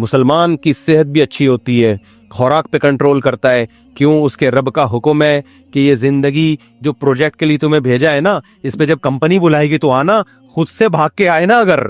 مسلمان کی صحت بھی اچھی ہوتی ہے, خوراک پہ کنٹرول کرتا ہے. کیوں؟ اس کے رب کا حکم ہے کہ یہ زندگی جو پروجیکٹ کے لیے تمہیں بھیجا ہے نا, اس پہ جب کمپنی بلائے گی تو آنا, خود سے بھاگ کے آئے نا. اگر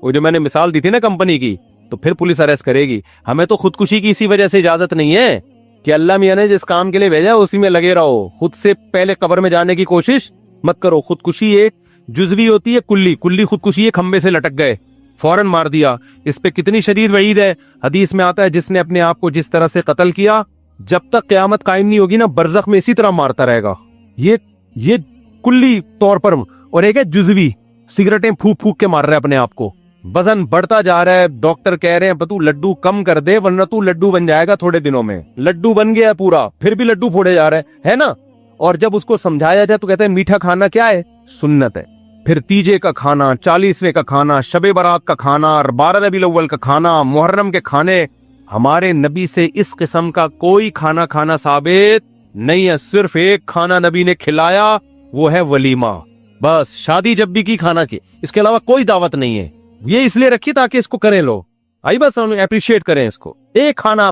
وہ جو میں نے مثال دی تھی نا کمپنی کی, تو پھر پولیس اریسٹ کرے گی. ہمیں تو خودکشی کی اسی وجہ سے اجازت نہیں ہے کہ اللہ میاں نے جس کام کے لیے بھیجا اسی میں لگے رہو. خود سے پہلے قبر میں جانے کی کوشش مت کرو. خودکشی ایک جزوی ہوتی ہے, کلی خودکشی ہے. کھمبے سے لٹک گئے, فوراً مار دیا. اس پہ کتنی شدید وعید ہے. حدیث میں آتا ہے جس نے اپنے آپ کو جس طرح سے قتل کیا, جب تک قیامت قائم نہیں ہوگی نا, برزخ میں اسی طرح مارتا رہے گا. یہ کلی طور پر. اور ایک ہے جزوی, سگریٹیں پھونک کے مار رہا ہے اپنے آپ کو. وزن بڑھتا جا رہا ہے, ڈاکٹر کہہ رہے ہیں تو لڈو کم کر دے ورنہ تو لڈو بن جائے گا تھوڑے دنوں میں. لڈو بن گیا پورا, پھر بھی لڈو پھوڑے جا رہے ہے نا. اور جب اس کو سمجھایا جائے تو کہتے ہیں میٹھا کھانا کیا ہے؟ سنت ہے. پھر تیجے کا کھانا, 40ویں کا کھانا, شب برات کا کھانا, 12 ربیع الاول کا کھانا, محرم کے کھانے. ہمارے نبی سے اس قسم کا کوئی کھانا کھانا ثابت نہیں ہے. صرف ایک کھانا نبی نے کھلایا, وہ ہے ولیمہ. بس شادی جب بھی کی کھانا کی, اس کے علاوہ کوئی دعوت نہیں ہے. یہ اس لیے رکھی تاکہ اس کو کریں لو, آئی بس اپریشیٹ کریں اس کو. ایک کھانا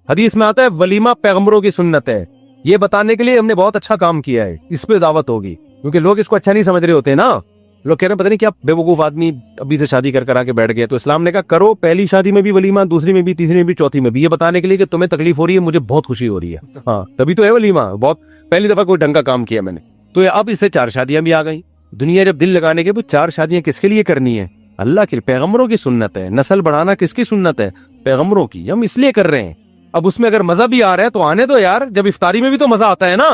حدیث میں آتا ہے ولیمہ پیغمبروں کی سنت ہے. یہ بتانے کے لیے ہم نے بہت اچھا کام کیا ہے, اس پہ دعوت ہوگی. کیونکہ لوگ اس کو اچھا نہیں سمجھ رہے ہوتے نا. لوگ کہہ رہے ہیں پتہ نہیں کیا بے وقوف آدمی ابھی سے شادی کر آ کے بیٹھ گئے. تو اسلام نے کہا کرو, پہلی شادی میں بھی ولیمہ, دوسری میں بھی, تیسری میں بھی, چوتھی میں بھی. یہ بتانے کے لیے کہ تمہیں تکلیف ہو رہی ہے, مجھے بہت خوشی ہو رہی ہے. ہاں تبھی تو ہے ولیمہ. بہت پہلی دفعہ کوئی ڈھنگ کا کام کیا میں نے. تو اب اس سے 4 شادیاں بھی آ گئی. دنیا جب دل لگانے کے 4 شادیاں کس کے لیے کرنی ہے؟ اللہ کی, پیغمبروں کی سنت ہے. نسل بڑھانا کس کی سنت ہے؟ پیغمبروں کی. ہم اس لیے کر رہے ہیں. اب اس میں اگر مزہ بھی آ رہا ہے تو آنے دو یار. جب افطاری میں بھی تو مزہ آتا ہے نا.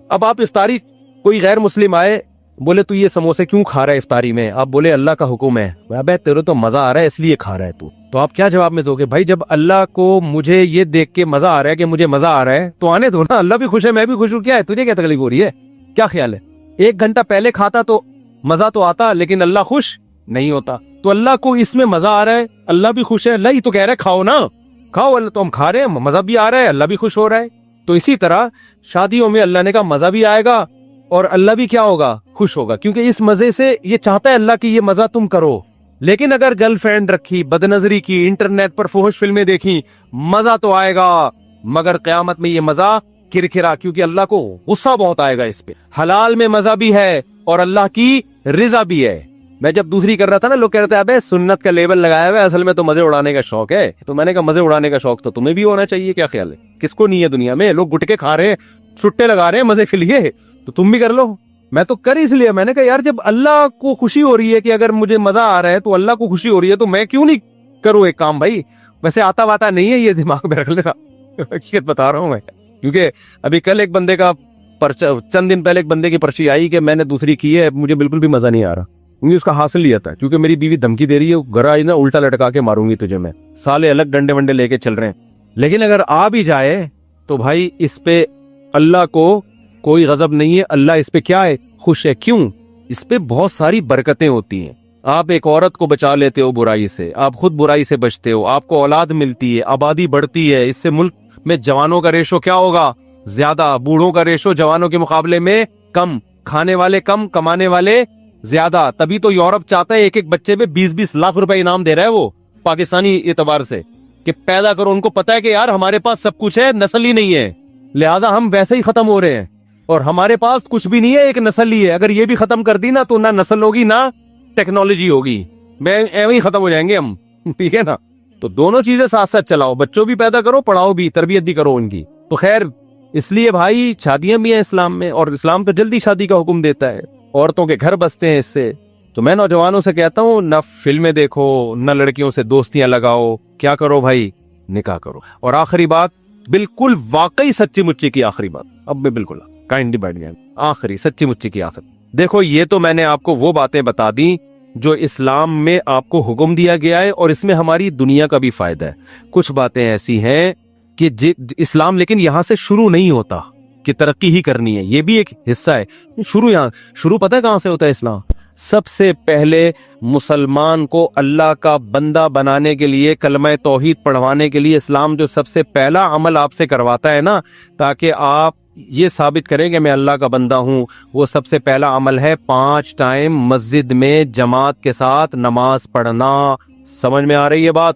اب آپ افطاری, کوئی غیر مسلم آئے بولے تو یہ سموسے کیوں کھا رہا ہے افطاری میں؟ آپ بولے اللہ کا حکم ہے. ابے تیرے تو مزہ آ رہا ہے اس لیے کھا رہا ہے تو آپ کیا جواب میں دو گے؟ بھائی جب اللہ کو مجھے یہ دیکھ کے مزہ آ رہا ہے کہ مجھے مزہ آ رہا ہے تو آنے دو نا. اللہ بھی خوش ہے, میں بھی خوش ہوں. کیا ہے تجھے کیا تکلیف ہو رہی ہے؟ کیا خیال ہے؟ 1 گھنٹہ پہلے کھاتا تو مزہ تو آتا, لیکن اللہ خوش نہیں ہوتا. تو اللہ کو اس میں مزہ آ رہا ہے, اللہ بھی خوش ہے. اللہ ہی تو کہہ رہا ہے کھاؤ نا, کھاؤ. اللہ تو ہم کھا رہے ہیں, مزہ بھی آ رہا ہے, اللہ بھی خوش ہو رہا ہے. تو اسی طرح شادیوں میں اللہ نے کہا مزہ بھی آئے گا اور اللہ بھی کیا ہوگا؟ خوش ہوگا. کیونکہ اس مزے سے یہ چاہتا ہے اللہ کی یہ مزہ تم کرو. لیکن اگر گرل فرینڈ رکھی, بدنظری کی, انٹرنیٹ پر فحش فلمیں دیکھی, مزہ تو آئے گا مگر قیامت میں یہ مزہ کرکرا. کیونکہ اللہ کو غصہ بہت آئے گا اس پہ. حلال میں مزہ بھی ہے اور اللہ کی رضا بھی ہے. میں جب دوسری کر رہا تھا نا, لوگ کہہ رہے تھے ابے سنت کا لیبل لگایا ہوا ہے, اصل میں تو مزے اڑانے کا شوق ہے. تو میں نے کہا مزے اڑانے کا شوق تو تمہیں بھی ہونا چاہیے. کیا خیال ہے؟ کس کو نہیں ہے دنیا میں؟ لوگ گٹکے کھا رہے ہیں, چھٹے لگا رہے ہیں مزے کے لیے, تو تم بھی کر لو. میں تو کر اس لیے, میں نے کہا یار جب اللہ کو خوشی ہو رہی ہے کہ اگر مجھے مزہ آ رہا ہے تو اللہ کو خوشی ہو رہی ہے, تو میں کیوں نہیں کروں ایک کام. بھائی ویسے آتا واتا نہیں ہے, یہ دماغ میں رکھ لینا, حقیقت بتا رہا ہوں میں. کیونکہ ابھی کل ایک بندے کا چند دن پہلے ایک بندے کی پرچی آئی کہ میں نے دوسری کی ہے, مجھے بالکل بھی مزہ نہیں آ رہا. مجھے اس کا حاصل لیا تھا کیونکہ میری بیوی دھمکی دے رہی ہے, گھر آئی نا الٹا لٹکا کے ماروں گی تجھے میں. سالے الگ ڈنڈے ونڈے لے کے چل رہے ہیں. لیکن اگر آ بھی جائے تو بھائی اس پہ اللہ کو کوئی غضب نہیں ہے. اللہ اس پہ کیا ہے؟ خوش ہے. کیوں؟ اس پہ بہت ساری برکتیں ہوتی ہیں. آپ ایک عورت کو بچا لیتے ہو برائی سے, آپ خود برائی سے بچتے ہو, آپ کو اولاد ملتی ہے, آبادی بڑھتی ہے. اس سے ملک میں جوانوں کا ریشو کیا ہوگا؟ زیادہ. بوڑھوں کا ریشو جوانوں کے مقابلے میں کم. کھانے والے کم, کمانے والے زیادہ. تبھی تو یورپ چاہتا ہے 1 بچے پہ 20-20 لاکھ روپے انعام دے رہا ہے وہ, پاکستانی اعتبار سے, کہ پیدا کرو. ان کو پتا ہے کہ یار ہمارے پاس سب کچھ ہے, نسل ہی نہیں ہے, لہذا ہم ویسے ہی ختم ہو رہے ہیں. اور ہمارے پاس کچھ بھی نہیں ہے, ایک نسل ہی ہے. اگر یہ بھی ختم کر دی نا تو نہ نسل ہوگی نہ ٹیکنالوجی ہوگی, ایویں ہی ختم ہو جائیں گے ہم. ٹھیک ہے نا. تو دونوں چیزیں ساتھ ساتھ چلاؤ, بچوں بھی پیدا کرو, پڑھاؤ بھی, تربیت بھی کرو ان کی. تو خیر اس لیے بھائی شادیاں بھی ہیں اسلام میں, اور اسلام تو جلدی شادی کا حکم دیتا ہے. عورتوں کے گھر بستے ہیں اس سے. تو میں نوجوانوں سے کہتا ہوں نہ فلمیں دیکھو, نہ لڑکیوں سے دوستیاں لگاؤ. کیا کرو بھائی؟ نکاح کرو. اور آخری بات, بالکل واقعی سچی مچی کی آخری بات, اب میں بالکل کائنڈلی بیٹھ گیا, آخری سچی مچی کی آخر. دیکھو یہ تو میں نے آپ کو وہ باتیں بتا دی جو اسلام میں آپ کو حکم دیا گیا ہے, اور اس میں ہماری دنیا کا بھی فائدہ ہے. کچھ باتیں ایسی ہیں کہ اسلام لیکن یہاں سے شروع نہیں ہوتا کہ ترقی ہی کرنی ہے, یہ بھی ایک حصہ ہے. شروع پتہ ہے کہاں سے ہوتا ہے اسلام؟ سب سے پہلے مسلمان کو اللہ کا بندہ بنانے کے لیے, کلمہ توحید پڑھوانے کے لیے اسلام جو سب سے پہلا عمل آپ سے کرواتا ہے نا, تاکہ آپ یہ ثابت کریں کہ میں اللہ کا بندہ ہوں, وہ سب سے پہلا عمل ہے 5 ٹائم مسجد میں جماعت کے ساتھ نماز پڑھنا. سمجھ میں آ رہی ہے بات؟